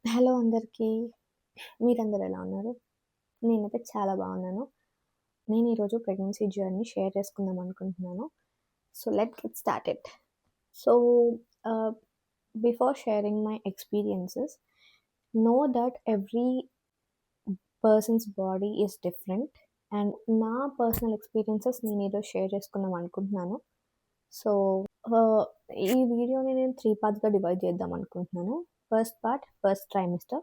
Hello అందరికీ. మీరందరూ ఎలా ఉన్నారు? నేనైతే చాలా బాగున్నాను. నేను ఈరోజు ప్రెగ్నెన్సీ జర్నీ షేర్ చేసుకుందాం అనుకుంటున్నాను. So, let's get started. So, ah, before sharing my experiences, know that every person's body is different. And నా పర్సనల్ ఎక్స్‌పీరియన్సెస్ నేను ఈరోజు షేర్ చేసుకుందాం అనుకుంటున్నాను. సో, ఆహ్, ఈ వీడియోని నేను 3 పార్ట్స్‌గా డివైడ్ చేద్దాం అనుకుంటున్నాను. First part first trimester,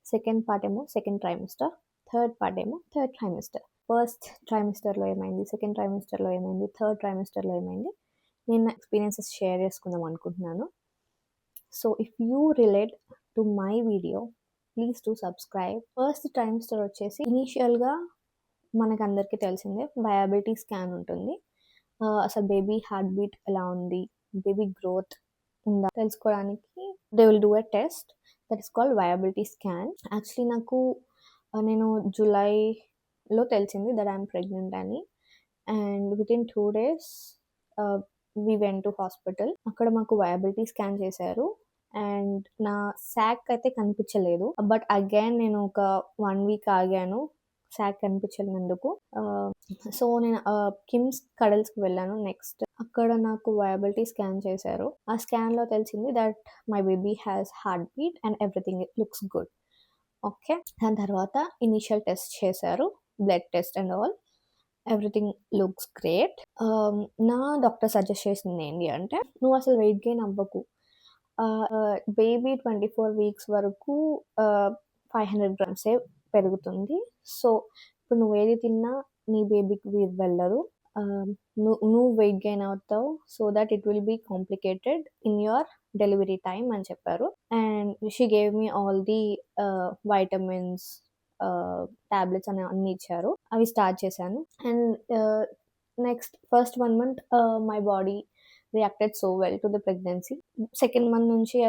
second part ఏమో సెకండ్ ట్రైమెస్టర్, థర్డ్ పార్ట్ ఏమో థర్డ్ ట్రైమెస్టర్. ఫస్ట్ ట్రైమెస్టర్‌లో ఏమైంది, సెకండ్ ట్రైమెస్టర్‌లో ఏమైంది, థర్డ్ ట్రైమెస్టర్‌లో ఏమైంది, నేను నా ఎక్స్‌పీరియన్సెస్ షేర్ చేసుకుందాం అనుకుంటున్నాను. So, if you relate to my video, please do subscribe. First trimester వచ్చేసి ఇనీషియల్‌గా మనకందరికీ తెలిసిందే వయాబిలిటీ స్కాన్ ఉంటుంది. అసలు బేబీ హార్ట్ బీట్ ఎలా ఉంది, బేబీ గ్రోత్ ఉందా తెలుసుకోవడానికి they will do a test that is called viability scan. Actually నాకు నేను జూలైలో తెలిసింది దట్ ఐఎమ్ ప్రెగ్నెంట్ అని. And within 2 days we went to hospital. అక్కడ మాకు వయాబిలిటీ స్కాన్ చేశారు. అండ్ నా సాక్ అయితే కనిపించలేదు. బట్ అగైన్ నేను ఒక 1 week ఆగాను సాక్ కనిపించనందుకు. సో, నేను కిమ్స్ కడల్స్‌కి వెళ్ళాను నెక్స్ట్. అక్కడ నాకు వయాబిలిటీ స్కాన్ చేశారు. ఆ స్కాన్‌లో తెలిసింది that my baby has heart beat and everything looks good. Okay. దాని తర్వాత ఇనీషియల్ టెస్ట్ చేశారు. Blood test and all. Everything looks great. నా డాక్టర్ సజెస్ట్ చేసింది ఏంటి అంటే, నువ్వు అసలు వెయిట్ గెయిన్ అవ్వకు. బేబీ 24 weeks వరకు 500 grams పెరుగుతుంది. సో, ఇప్పుడు నువ్వు ఏది తిన్నా నీ బేబీకి వెళ్ళదు. నువ్వు వెయిట్ గెయిన్ అవుతావు. So that it will be complicated in your delivery time అని చెప్పారు. And she gave me all the vitamins, tablets అన్నీ ఇచ్చారు. అవి స్టార్ట్ చేశాను. And next first 1 month my body reacted so well to the pregnancy. Second month నుంచి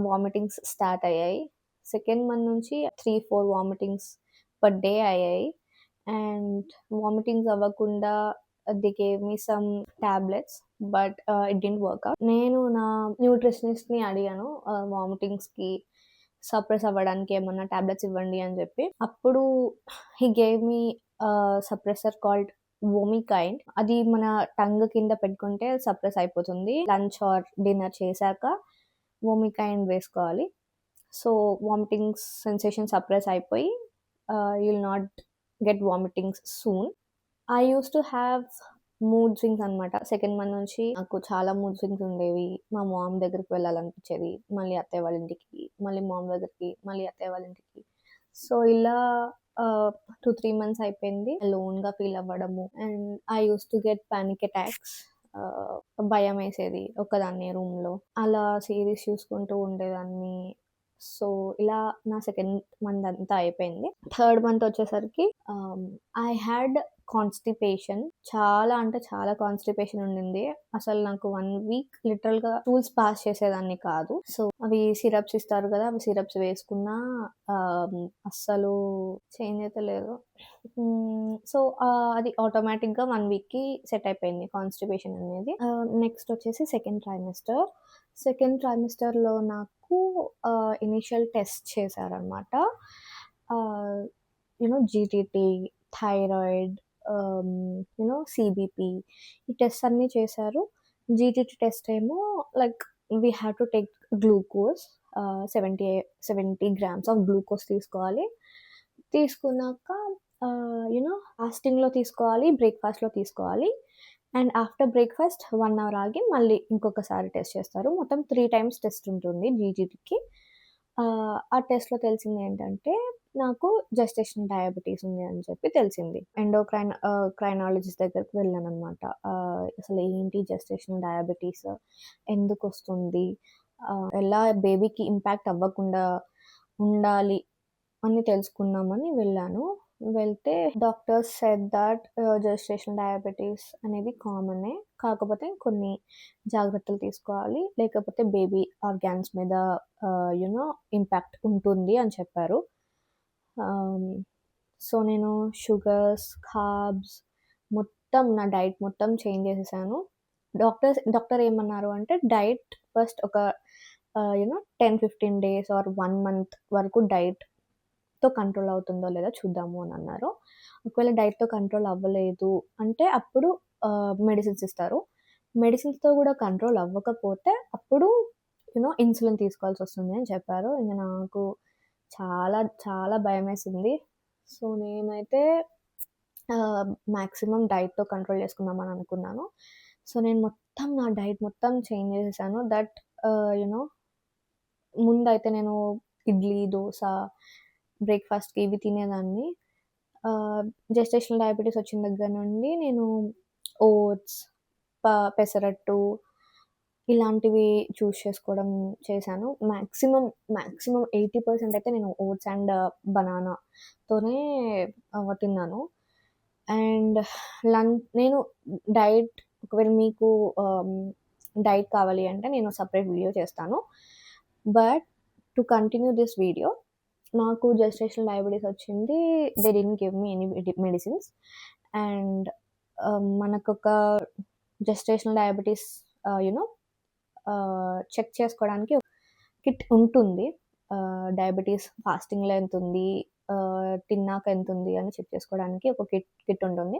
vomitings start అయ్యాయి. Second month నుంచి 3-4 vomitings per day అయ్యాయి. అండ్ వామిటింగ్స్ అవ్వకుండా they gave me some tablets but it didn't work out. నేను నా న్యూట్రిషనిస్ట్ని అడిగాను వామిటింగ్స్కి suppress అవ్వడానికి ఏమన్నా టాబ్లెట్స్ ఇవ్వండి అని చెప్పి. అప్పుడు he gave me suppressor called Vomikind. అది మన టంగ్ కింద పెట్టుకుంటే సప్రెస్ అయిపోతుంది. లంచ్ ఆర్ డిన్నర్ చేశాక వోమికైండ్ వేసుకోవాలి. సో వామిటింగ్స్ సెన్సేషన్ సప్రెస్ అయిపోయి you will not get vomitings soon. I use to have mood swings అనమాట. సెకండ్ మంత్ నుంచి నాకు చాలా మూడ్ స్వింగ్స్ ఉండేవి. మా మామ్ దగ్గరికి వెళ్ళాలనిపించేది, మళ్ళీ అత్తయ్య వాళ్ళ ఇంటికి, మళ్ళీ మామ్ దగ్గరికి, మళ్ళీ అత్తయ్య వాళ్ళ ఇంటికి. సో ఇలా 2-3 months అయిపోయింది లోన్గా ఫీల్ అవ్వడము. And I use to get panic attacks. భయం వేసేది ఒక్కదాన్ని రూమ్లో. అలా సిరీస్ చూసుకుంటూ ఉండేదాన్ని. సో ఇలా నా సెకండ్ మంత్ అంతా అయిపోయింది. థర్డ్ మంత్ వచ్చేసరికి ఐ హ్యాడ్ కాన్స్టిపేషన్. చాలా అంటే చాలా కాన్స్టిపేషన్ ఉండింది. అసలు నాకు 1 week లిటరల్గా టూల్స్ పాస్ చేసేదాన్ని కాదు. సో అవి సిరప్స్ ఇస్తారు కదా, అవి సిరప్స్ వేసుకున్నా అస్సలు చేంజ్ అయితే లేదు. సో అది ఆటోమేటిక్గా 1 weekకి సెట్ అయిపోయింది కాన్స్టిపేషన్ అనేది. నెక్స్ట్ వచ్చేసి సెకండ్ ట్రైమెస్టర్. సెకండ్ ట్రైమెస్టర్లో నాకు ఇనీషియల్ టెస్ట్ చేశారనమాట. జీటీటీ, థైరాయిడ్, సిబిపి, ఈ టెస్ట్ అన్నీ చేశారు. జీటీటీ టెస్ట్ ఏమో like we have to take glucose, 70 grams of glucose తీసుకోవాలి. తీసుకున్నాక ఫాస్టింగ్లో తీసుకోవాలి, బ్రేక్ఫాస్ట్లో తీసుకోవాలి. అండ్ ఆఫ్టర్ బ్రేక్ఫాస్ట్ 1 hour ఆగి మళ్ళీ ఇంకొకసారి టెస్ట్ చేస్తారు. మొత్తం 3 times టెస్ట్ ఉంటుంది జీజీటీకి. ఆ టెస్ట్‌లో తెలిసింది ఏంటంటే నాకు జెస్టేషనల్ డయాబెటీస్ ఉంది అని చెప్పి తెలిసింది. క్రైనాలజిస్ట్ దగ్గరికి వెళ్ళాననమాట. అసలు ఏంటి జెస్టేషనల్ డయాబెటీస్, ఎందుకొస్తుంది, ఎలా బేబీకి ఇంపాక్ట్ అవ్వకుండా ఉండాలి అని తెలుసుకుందామని వెళ్ళాను. వెళ్తే doctors said that gestational diabetes అనేది కామనే, కాకపోతే కొన్ని జాగ్రత్తలు తీసుకోవాలి, లేకపోతే బేబీ ఆర్గాన్స్ మీద ఇంపాక్ట్ ఉంటుంది అని చెప్పారు. సో నేను షుగర్స్, కార్బ్స్ మొత్తం నా డైట్ మొత్తం చేంజ్ చేసేసాను. డాక్టర్ ఏమన్నారు అంటే డైట్ ఫస్ట్ ఒక యూనో 10-15 డేస్ ఆర్ 1 మంత్ వరకు డైట్‌తో కంట్రోల్ అవుతుందో లేదో చూద్దాము అని అన్నారు. ఒకవేళ డైట్‌తో కంట్రోల్ అవ్వలేదు అంటే అప్పుడు మెడిసిన్స్ ఇస్తారు. మెడిసిన్స్‌తో కూడా కంట్రోల్ అవ్వకపోతే అప్పుడు ఇన్సులిన్ తీసుకోవాల్సొస్తుంది అని చెప్పారు. ఇంక నాకు చాలా చాలా భయమేసింది. సో, నేనైతే మాక్సిమం డైట్‌తో కంట్రోల్ చేసుకుందామని అనుకున్నాను. సో, నేను మొత్తం నా డైట్ మొత్తం చేంజ్ చేసేసాను. దట్ యూనో ముందైతే నేను ఇడ్లీ, దోస బ్రేక్‌ఫాస్ట్‌కి ఇవి తినేదాన్ని. జెస్టేషనల్ డయాబెటీస్ వచ్చిన దగ్గర నుండి నేను ఓట్స్, పెసరట్టు ఇలాంటివి చూస్ చేసుకోవడం చేశాను. మాక్సిమం 80% అయితే నేను ఓట్స్ అండ్ బనానాతోనే తిన్నాను. అండ్ నేను డైట్ ఒకవేళ మీకు డైట్ కావాలి అంటే నేను సెపరేట్ వీడియో చేస్తాను. But to continue this video నాకు జెస్టేషనల్ డయాబెటీస్ వచ్చింది. They didn't give me any medicines. And మనకొక జెస్టేషనల్ డయాబెటీస్ చెక్ చేసుకోవడానికి కిట్ ఉంటుంది. డయాబెటీస్ ఫాస్టింగ్‌లో ఎంతుంది, తిన్నాక ఎంతుంది అని చెక్ చేసుకోవడానికి ఒక కిట్ ఉంటుంది.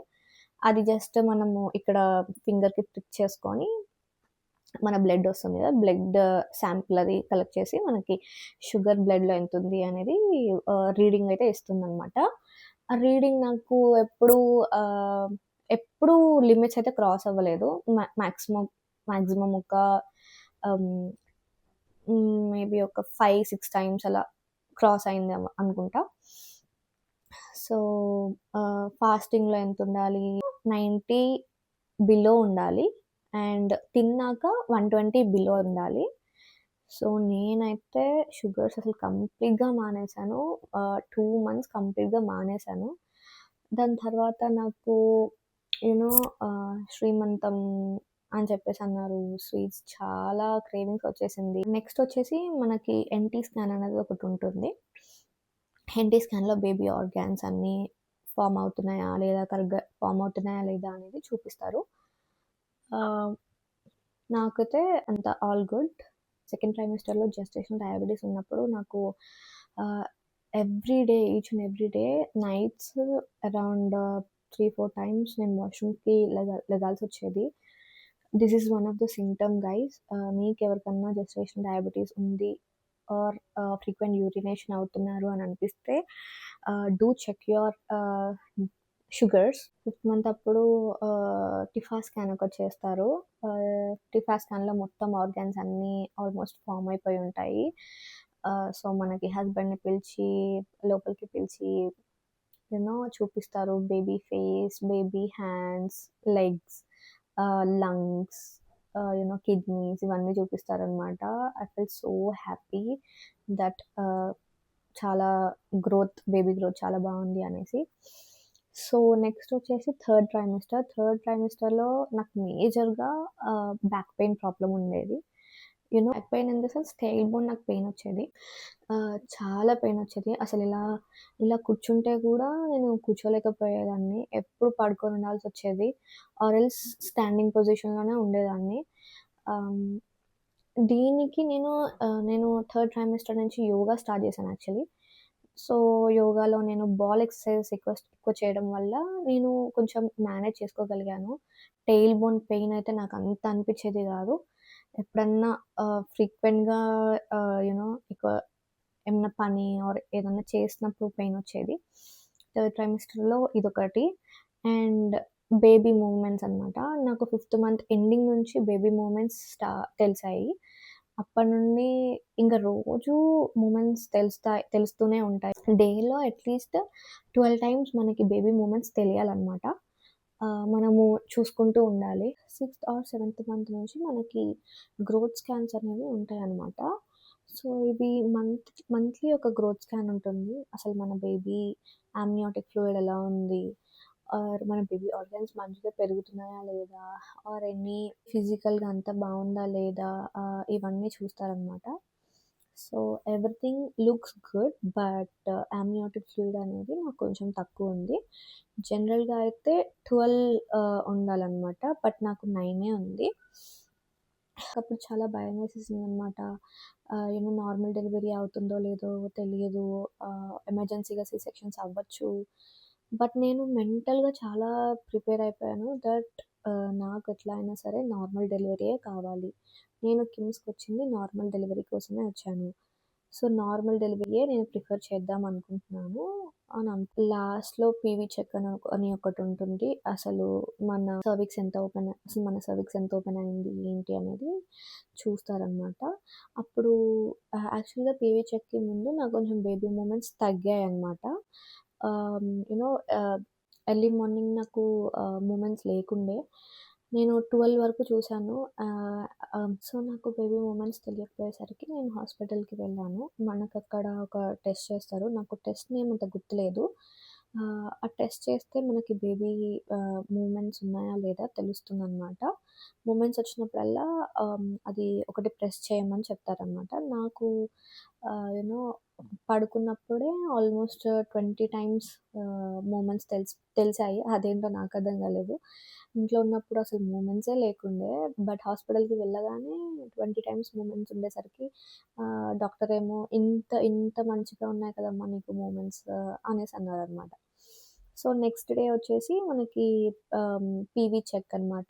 అది జస్ట్ మనము ఇక్కడ ఫింగర్‌కి ప్రిక్ చేసుకొని మన బ్లడ్ వస్తుంది కదా! బ్లడ్ శాంపిల్ అది కలెక్ట్ చేసి మనకి షుగర్ బ్లడ్‌లో ఎంతుంది అనేది రీడింగ్ అయితే ఇస్తుందనమాట. ఆ రీడింగ్ నాకు ఎప్పుడూ లిమిట్స్ అయితే క్రాస్ అవ్వలేదు. మాక్సిమం ఒక మేబీ ఒక 5-6 టైమ్స్ అలా క్రాస్ అయిందేమో అనుకుంటా. సో, ఫాస్టింగ్‌లో ఎంతుండాలి? 90 బిలో ఉండాలి. అండ్ తిన్నాక 120 బిలో ఉండాలి. సో, నేనైతే షుగర్స్ అసలు కంప్లీట్‌గా మానేశాను. 2 మంత్స్ కంప్లీట్‌గా మానేశాను. దాని తర్వాత నాకు యూనో శ్రీమంతం అని చెప్పేసి అన్నారు. స్వీట్స్ చాలా క్రేవింగ్స్ వచ్చేసింది. నెక్స్ట్ వచ్చేసి మనకి ఎన్‌టీ స్కాన్ అనేది ఒకటి ఉంటుంది. ఎన్‌టీ స్కాన్‌లో బేబీ ఆర్గాన్స్ అన్నీ ఫార్మ్ అవుతున్నాయా లేదా, కరెక్ట్‌గా ఫార్మ్ అవుతున్నాయా లేదా అనేది చూపిస్తారు. నాకైతే అంత ఆల్ గుడ్. సెకండ్ ట్రైమెస్టర్‌లో జెస్టేషనల్ డయాబెటీస్ ఉన్నప్పుడు నాకు each and every day nights around 3-4 times నేను వాష్‌రూమ్‌కి లెగాల్సొచ్చేది. This is one of the symptom guys. మీకెవరికన్నా జెస్టేషనల్ డయాబెటీస్ ఉంది ఆర్ ఫ్రీక్వెంట్ యూరినేషన్ అవుతున్నారు అని అనిపిస్తే do check your sugars. 5th month అప్పుడు టిఫా స్కాన్ ఒకటి చేస్తారు. టిఫా స్కాన్‌లో మొత్తం ఆర్గాన్స్ అన్నీ ఆల్మోస్ట్ ఫార్మ్ అయిపోయి ఉంటాయి. సో, మనకి హస్బెండ్‌ని లోపలికి పిలిచి చూపిస్తారు. Baby face, baby hands, legs, lungs, kidneys ఇవన్నీ చూపిస్తారనమాట. I felt so happy that చాలా బేబీ గ్రోత్ చాలా బాగుంది అనేసి. సో, నెక్స్ట్ వచ్చేసి థర్డ్ ట్రైమెస్టర్‌లో నాకు మేజర్‌గా బ్యాక్ పెయిన్ ప్రాబ్లమ్ ఉండేది. Back pain in the sense tail bone నాకు పెయిన్ వచ్చేది. చాలా పెయిన్ వచ్చేది. అసలు ఇలా కూర్చుంటే కూడా నేను కూర్చోలేకపోయేదాన్ని. ఎప్పుడు పడుకొని ఉండాల్సి వచ్చేది. ఆర్ ఎల్స్ స్టాండింగ్ పొజిషన్‌లోనే ఉండేదాన్ని. దీనికి నేను థర్డ్ ట్రైమెస్టర్ నుంచి యోగా స్టార్ట్ చేశాను యాక్చువల్లీ. సో, యోగాలో నేను బాల్ ఎక్సర్సైజెస్ ఎక్కువ చేయడం వల్ల నేను కొంచెం మేనేజ్ చేసుకోగలిగాను. టెయిల్ బోన్ పెయిన్ అయితే నాకు అంత అనిపించేది కాదు. ఎప్పుడన్నా ఫ్రీక్వెంట్‌గా ఎక్కువ ఏమన్నా పని ఆర్ ఏదన్నా చేసినప్పుడు పెయిన్ వచ్చేది. థర్డ్ ట్రైమెస్టర్‌లో ఇదొకటి. అండ్ బేబీ మూవ్‌మెంట్స్ అనమాట. నాకు 5th మంత్ ఎండింగ్ నుంచి బేబీ మూవ్‌మెంట్స్ తెలిసాయి. అప్పటి నుండి ఇంక రోజు మూవ్‌మెంట్స్ తెలుస్తూనే ఉంటాయి. డేలో అట్‌లీస్ట్ 12 టైమ్స్ మనకి బేబీ మూవ్‌మెంట్స్ తెలియాలనమాట. మనము చూసుకుంటూ ఉండాలి. 6th ఆర్ 7th మంత్ నుంచి మనకి గ్రోత్ స్కాన్స్ అనేవి ఉంటాయనమాట. సో, ఇవి మంత్లీ ఒక గ్రోత్ స్కాన్ ఉంటుంది. అసలు మన బేబీ అమ్నియోటిక్ ఫ్లూయిడ్ ఎలా ఉంది, ఆర్ మన బేబీ ఆర్గాన్స్ మంచిగా పెరుగుతున్నాయా లేదా, ఆర్ ఫిజికల్‌గా అంతా బాగుందా లేదా, ఇవన్నీ చూస్తారనమాట. So, everything looks good. But amniotic fluid అనేది నాకు కొంచెం తక్కువ ఉంది. జనరల్‌గా అయితే 12 ఉండాలనమాట. బట్ నాకు 9 ఉంది. అప్పుడు చాలా భయమేసేసిందనమాట. నార్మల్ డెలివరీ అవుతుందో లేదో తెలియదు. ఎమర్జెన్సీగా సి సెక్షన్స్ అవ్వచ్చు. బట్ నేను మెంటల్‌గా చాలా ప్రిపేర్ అయిపోయాను దట్ నాకు ఎట్లా అయినా సరే నార్మల్ డెలివరీయే కావాలి. నేను కిమ్స్‌కొచ్చింది నార్మల్ డెలివరీ కోసమే వచ్చాను. సో, నార్మల్ డెలివరీయే నేను ప్రిఫర్ చేద్దాం అనుకుంటున్నాను లాస్ట్‌లో పీవీ చెక్ అని ఒకటుంటుంది. మన సర్విక్స్ ఎంత ఓపెన్ అయింది ఏంటి అనేది చూస్తారనమాట. అప్పుడు యాక్చువల్‌గా పీవీ చెక్‌కి ముందు నాకు కొంచెం బేబీ మూమెంట్స్ తగ్గాయనమాట. యూనో ఎర్లీ మార్నింగ్ నాకు మూమెంట్స్ లేకుండే. నేను 12 వరకు చూసాను. సో, నాకు బేబీ మూమెంట్స్ తెలియకపోయేసరికి నేను హాస్పిటల్‌కి వెళ్ళాను. మనకక్కడ ఒక టెస్ట్ చేస్తారు. నాకు టెస్ట్ నేమ్ అంత గుర్తులేదు. ఆ టెస్ట్ చేస్తే మనకి బేబీ మూమెంట్స్ ఉన్నాయా లేదా తెలుస్తుందనమాట. మూమెంట్స్ వచ్చినప్పుడల్లా అది ఒకటి ప్రెస్ చేయమని చెప్తారనమాట. నాకు యూనో పడుకున్నప్పుడే ఆల్మోస్ట్ 20 టైమ్స్ మూమెంట్స్ తెలిసాయి. అదేంటో నాకర్థం కాలేదు. ఇంట్లో ఉన్నప్పుడు అసలు మూమెంట్సే లేకుండే. బట్ హాస్పిటల్‌కి వెళ్ళగానే 20 టైమ్స్ మూమెంట్స్ ఉండేసరికి డాక్టరేమో ఇంత మంచిగా ఉన్నాయి కదమ్మా నీకు మూమెంట్స్ అనేసి అన్నారనమాట. సో, నెక్స్ట్ డే వచ్చేసి మనకి పీవీ చెక్ అనమాట.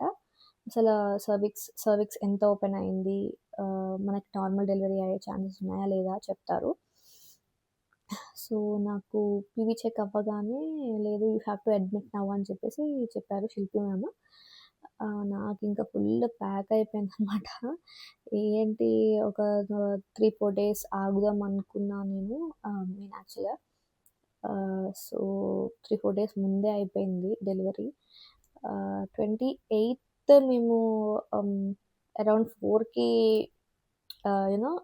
అసల సర్విక్స్ ఎంత ఓపెన్ అయింది, మనకి నార్మల్ డెలివరీ అయ్యే ఛాన్సెస్ ఉన్నాయా లేదా చెప్తారు. సో, నాకు పీవీ చెక్ అవ్వగానే లేదు you have to admit now అని చెప్పేసి చెప్పారు శిల్పి మ్యామ్. నాకింక ఫుల్ ప్యాక్ అయిపోయిందనమాట. ఏంటి ఒక 3, 4 డేస్ ఆగుదాం అనుకున్నా నేను. నేను యాక్చువల్‌గా సో, 3, 4 డేస్ ముందే అయిపోయింది డెలివరీ. 28థ్ మేము అరౌండ్ 4కి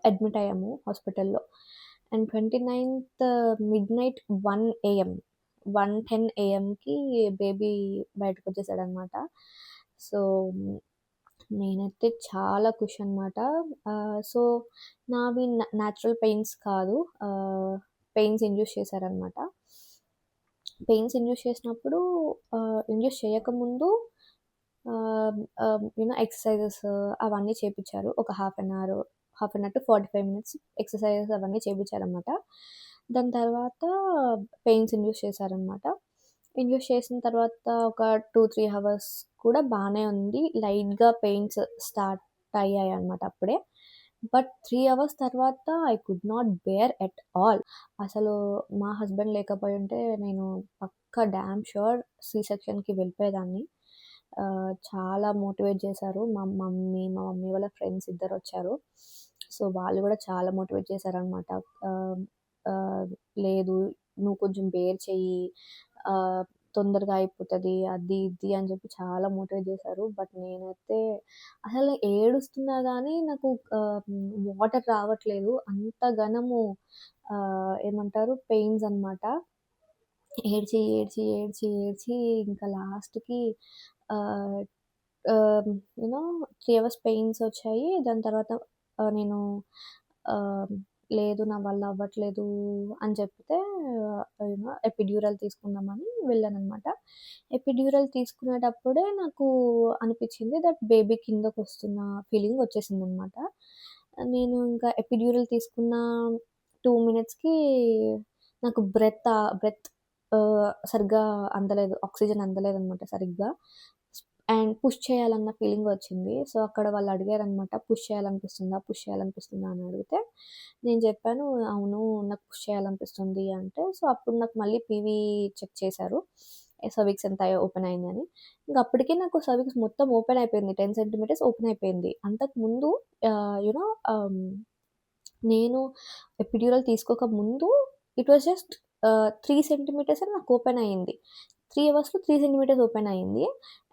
అడ్మిట్ అయ్యాము హాస్పిటల్‌లో. అండ్ 29థ్ మిడ్‌నైట్ 1 ఏఎం 1:10 ఏఎంకి బేబీ బయటకొచ్చేసాడనమాట. సో, నేనైతే చాలా ఖుషి అనమాట. సో, నావి న్యాచురల్ పెయిన్స్ కాదు. పెయిన్స్ ఇండ్యూస్ చేశారనమాట. పెయిన్స్ ఇండ్యూస్ చేసినప్పుడు ఇండ్యూస్ చేయకముందు ఎక్సర్‌సైజెస్ అవన్నీ చేపిచ్చారు. ఒక half an hour to 45 minutes exercises అవన్నీ చేపిచ్చారనమాట. దాని తర్వాత పెయిన్స్ ఇండ్యూస్ చేశారనమాట. ఇండ్యూస్ చేసిన తర్వాత ఒక 2, 3 అవర్స్ కూడా బానే ఉంది. లైట్‌గా పెయిన్స్ స్టార్ట్ అయ్యాయనమాట అప్పుడే. బట్ 3 అవర్స్ తర్వాత I could not bear at all. అసలు మా హస్బెండ్ లేకపోయుంటే నేను పక్కా డామ్ ష్యూర్ సి సెక్షన్‌కి వెళ్ళిపోయేదాన్ని. చాలా మోటివేట్ చేశారు. మా మమ్మీ వాళ్ళ ఫ్రెండ్స్ ఇద్దరొచ్చారు. సో, వాళ్ళు గూడా చాలా మోటివేట్ చేశారనమాట. ఆహ్, ఆహ్, లేదు నువ్వు కొంచెం బేర్ చెయ్యి. ఆహ్, తొందరగా అయిపోతది. అది ఇది అని చెప్పి చాలా మోటివేట్ చేశారు. బట్ నేనైతే అసలు ఏడుస్తున్నా గానీ నాకు వాటర్ రావట్లేదు. అంత ఘనము ఏమంటారు పెయిన్స్ అనమాట. ఏడ్చి ఇంకా లాస్ట్‌కి ఆహ్, ఆహ్, 3 అవర్స్ పెయిన్స్ వచ్చాయి. దాని తర్వాత నేను ఆహ్, లేదు నా వల్ల అవ్వట్లేదు అని చెప్తే ఎపిడ్యూరల్ తీసుకుందామని వెళ్ళాననమాట. ఎపిడ్యూరల్ తీసుకునేటప్పుడే నాకు అనిపిచ్చింది దట్ బేబీ కిందకొస్తున్న ఫీలింగ్ వచ్చేసిందనమాట. నేను ఇంకా ఎపిడ్యూరల్ తీసుకున్న 2 మినిట్స్‌కి నాకు బ్రెత్ సరిగ్గా అందలేదు. ఆక్సిజన్ అందలేదనమాట సరిగ్గా. అండ్ పుష్ చేయాలన్న ఫీలింగ్ వచ్చింది. సో, అక్కడ వాళ్ళు అడిగారనమాట పుష్ చేయాలనిపిస్తుందా అని అడిగితే, నేను చెప్పాను అవును నాకు పుష్ చేయాలనిపిస్తుంది అంటే, సో, అప్పుడు నాకు మళ్ళీ పీవీ చెక్ చేశారు. సర్విక్స్ ఎంత ఓపెన్ అయిందని. ఇంక అప్పటికే నాకు సర్విక్స్ మొత్తం ఓపెన్ అయిపోయింది. 10 సెంటీమీటర్స్ ఓపెన్ అయిపోయింది. అంతకుముందు ఆహ్, యూ నో ఆహ్, నేను ఎపిడ్యూరల్ తీసుకోక ముందు ఇట్ వాస్ జస్ట్ 3 సెంటీమీటర్సే నాకు ఓపెన్ అయింది. 3 అవర్స్‌లో 3 సెంటీమీటర్స్ ఓపెన్ అయింది.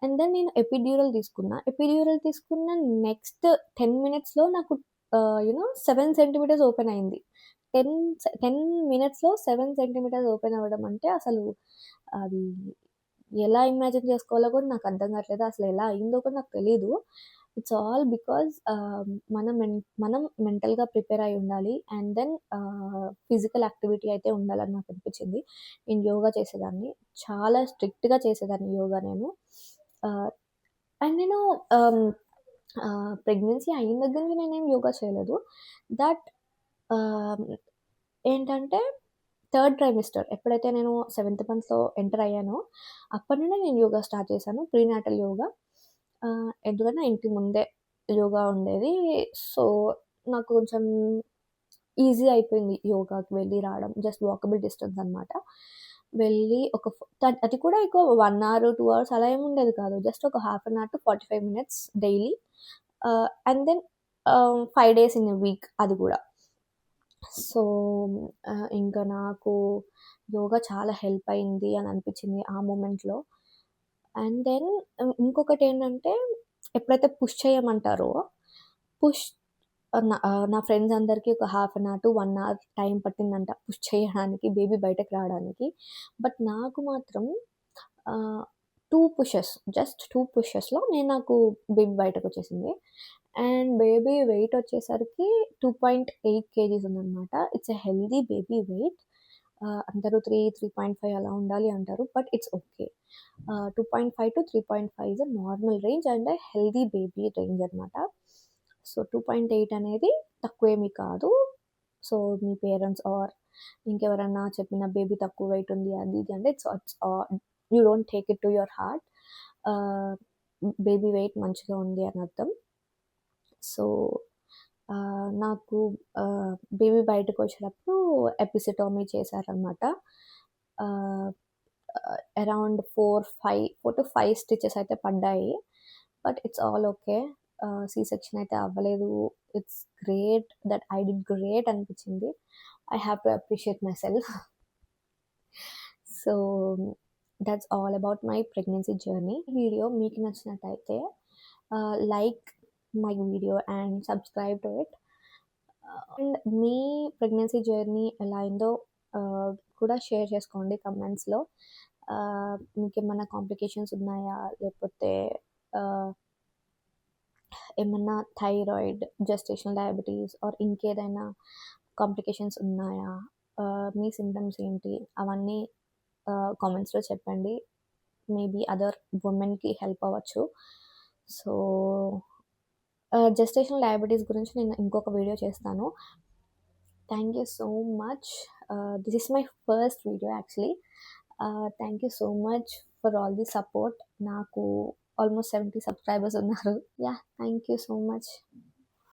అండ్ దెన్ నేను ఎపిడ్యూరల్ తీసుకున్నా. ఎపిడ్యూరల్ తీసుకున్న నెక్స్ట్ 10 మినిట్స్‌లో నాకు 7 సెంటీమీటర్స్ ఓపెన్ అయింది. 10 మినిట్స్‌లో 7 సెంటీమీటర్స్ ఓపెన్ అవ్వడం అంటే అసలు అది ఎలా ఇమాజిన్ చేసుకోవాలో కూడా నాకు అర్థం కావట్లేదు. అసలు ఎలా అయిందో కూడా నాకు తెలీదు. ఇట్స్ ఆల్ బికాజ్ మనం మెంటల్‌గా ప్రిపేర్ అయ్యి ఉండాలి. అండ్ దెన్ ఫిజికల్ యాక్టివిటీ అయితే ఉండాలని నాకు అనిపించింది. నేను యోగా చేసేదాన్ని. చాలా స్ట్రిక్ట్‌గా చేసేదాన్ని యోగా నేను. ఆహ్, అండ్ నేను ఆహ్, ప్రెగ్నెన్సీ అయిన దగ్గర నుంచి నేనేం యోగా చేయలేదు. దట్ ఏంటంటే థర్డ్ ట్రైమిస్టర్ ఎప్పుడైతే నేను సెవెంత్ మంత్‌లో ఎంటర్ అయ్యానో, అప్పటి నుండే నేను యోగా స్టార్ట్ చేశాను. ప్రీనాటల్ యోగా. ఎందుకంటే ఇంటి ముందే యోగా ఉండేది. సో, నాకు కొంచెం ఈజీ అయిపోయింది యోగాకి వెళ్ళి రావడం. జస్ట్ వాకబుల్ డిస్టెన్స్ అనమాట. వెళ్ళి ఒక అది కూడా ఎక్కువ 1 అవర్, 2 అవర్స్ అలా ఏమి ఉండేది కాదు. జస్ట్ ఒక half an hour to 45 minutes daily. And then 5 days in a week అది గూడా. సో, ఇంకా నాకు యోగా చాలా హెల్ప్ అయింది అని అనిపించింది ఆ మొమెంట్‌లో. అండ్ దెన్ ఇంకొకటేంటంటే ఎప్పుడైతే పుష్ చేయమంటారో, పుష్ నా ఫ్రెండ్స్ అందరికి ఒక half an hour to 1 hour time పట్టిందంట పుష్ చేయడానికి, బేబీ బయటకి రావడానికి. బట్ నాకు మాత్రం ఆహ్, 2 పుషెస్, జస్ట్ 2 పుషెస్‌లో నాకు బేబీ బయటకొచ్చేసింది. అండ్ బేబీ వెయిట్ వచ్చేసరికి 2.8 కేజీస్ ఉందనమాట. It's a healthy baby wait. అందరూ 3.5 అలా ఉండాలి అంటారు. But it's okay. 2.5-3.5 is a normal range and a healthy baby range అనమాట. సో, 2.8 అనేది తక్కువేమీ కాదు. సో, మీ పేరెంట్స్ ఆర్ ఇంకెవరన్నా చెప్పిన బేబీ తక్కువ వెయిట్ ఉంది అది ఇది అంటే it's you don't take it to your heart. Baby wait మంచిగా ఉంది అని అర్థం. సో, నాకు బేబీ బయటకొచ్చేటప్పుడు ఎపిసిటోమీ చేశారనమాట. ఆహ్, అరౌండ్ 4-5 స్టిచెస్ అయితే పడ్డాయి. But it's all okay. C section అయితే అవ్వలేదు. It's great that I did great అనిపించింది. I have to appreciate myself. So, that's all about my pregnancy journey. Video మీకు నచ్చినట్టయితే like my video and subscribe to it. And మీ pregnancy journey ఎలా అయిందో కూడా share చేసుకోండి కమెంట్స్‌లో. మీకేమన్నా కాంప్లికేషన్స్ ఉన్నాయా? లేకపోతే ఏమన్నా థైరాయిడ్, జెస్టేషనల్ డయాబెటీస్ ఆర్ ఇంకేదైనా కాంప్లికేషన్స్ ఉన్నాయా? మీ సింప్టమ్స్ ఏంటి? అవన్నీ కామెంట్స్‌లో చెప్పండి. మేబీ అదర్ వుమెన్‌కి హెల్ప్ అవ్వచ్చు. సో, జెస్టేషనల్ డయాబెటీస్ గురించి నేను ఇంకొక వీడియో చేస్తాను. Thank you so much. This is my first video actually. Thank you so much for all the support. నాకు ఆల్మోస్ట్ 70 సబ్స్క్రైబర్స్ ఉన్నారు. Yeah! Thank you so much.